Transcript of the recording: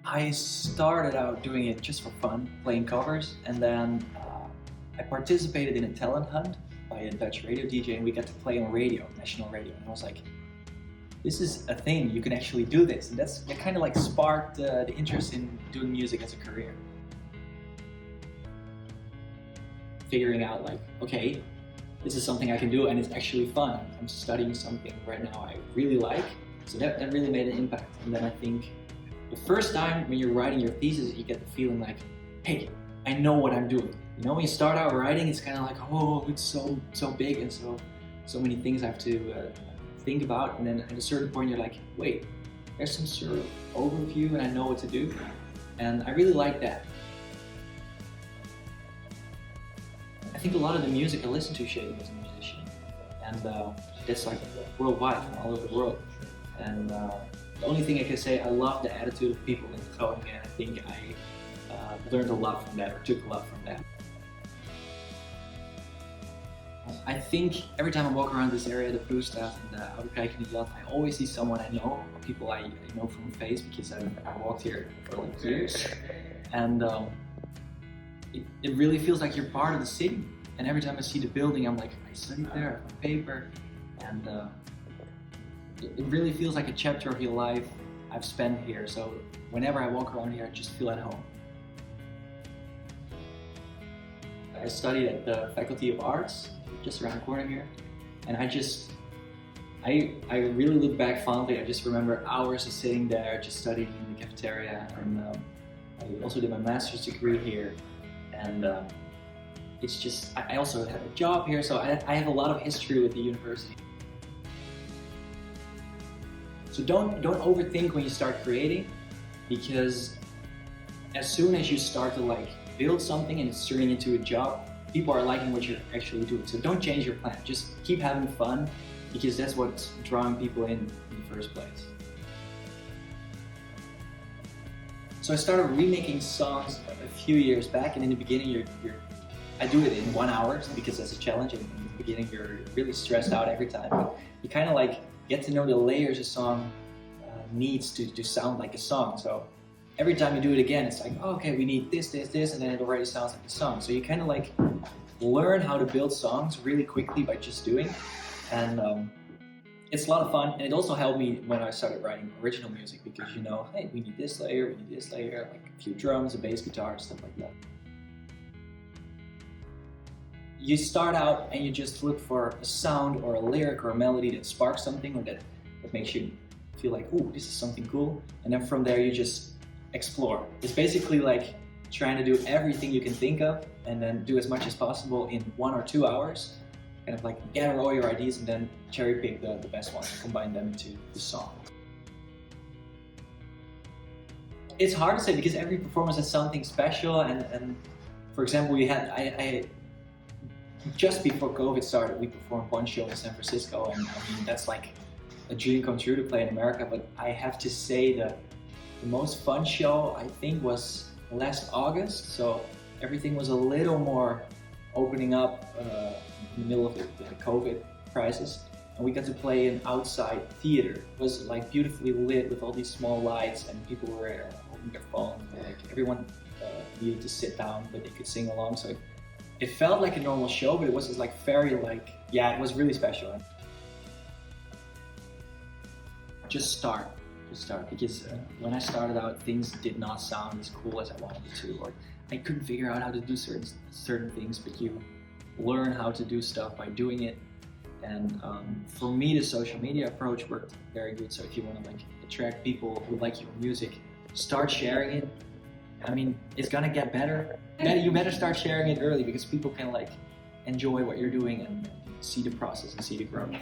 I started out doing it just for fun, playing covers, and then I participated in a talent hunt by a Dutch radio DJ, and we got to play on radio, national radio, and I was like, this is a thing, you can actually do this, and that kind of like sparked the interest in doing music as a career. Figuring out like, okay, this is something I can do and it's actually fun. I'm studying something right now I really like, so that really made an impact. And then I think the first time when you're writing your thesis, you get the feeling like, hey, I know what I'm doing. You know, when you start out writing, it's kind of like, oh, it's so big and so many things I have to think about. And then at a certain point, you're like, wait, there's some sort of overview and I know what to do. And I really like that. I think a lot of the music I listen to shaped me as a musician, and that's like worldwide, from all over the world. And the only thing I can say, I love the attitude of people in Groningen, and I think I learned a lot from that, or took a lot from that. I think every time I walk around this area, the Proestaat and the Oude Krijkenland, I always see someone I know, or people I know from face, because I've walked here for like years. And it really feels like you're part of the city. And every time I see the building, I'm like, I studied there, I have a paper. And it really feels like a chapter of your life I've spent here. So whenever I walk around here, I just feel at home. I studied at the Faculty of Arts, just around the corner here. And I really look back fondly. I just remember hours of sitting there, just studying in the cafeteria. And I also did my master's degree here. And it's just, I also have a job here, so I have a lot of history with the university. So don't overthink when you start creating, because as soon as you start to like build something and it's turning into a job, people are liking what you're actually doing. So don't change your plan, just keep having fun, because that's what's drawing people in the first place. So I started remaking songs a few years back, and in the beginning I do it in 1 hour because that's a challenge, and in the beginning you're really stressed out every time. But you kind of like get to know the layers a song needs to sound like a song. So every time you do it again, it's like, oh, okay, we need this, and then it already sounds like a song. So you kind of like learn how to build songs really quickly by just doing. And it's a lot of fun, and it also helped me when I started writing original music, because you know, hey, we need this layer, like a few drums, a bass guitar, stuff like that. You start out and you just look for a sound or a lyric or a melody that sparks something, or that makes you feel like, ooh, this is something cool. And then from there you just explore. It's basically like trying to do everything you can think of and then do as much as possible in 1 or 2 hours. Kind of like gather all your ideas and then cherry pick the best ones and combine them into the song. It's hard to say because every performance has something special, and for example, I just before COVID started, we performed one show in San Francisco, and I mean, that's like a dream come true to play in America. But I have to say that the most fun show I think was last August, so everything was a little more opening up in the middle of the COVID crisis, and we got to play an outside theater. It was like beautifully lit with all these small lights, and people were holding their phone. Like everyone needed to sit down, but they could sing along. So it felt like a normal show, but it was just like very like, yeah, it was really special. Just start, because when I started out, things did not sound as cool as I wanted it to, or I couldn't figure out how to do certain things, but you learn how to do stuff by doing it. And for me, the social media approach worked very good. So if you want to like attract people who like your music, start sharing it. I mean, it's gonna get better. You better start sharing it early, because people can like enjoy what you're doing and see the process and see the growth.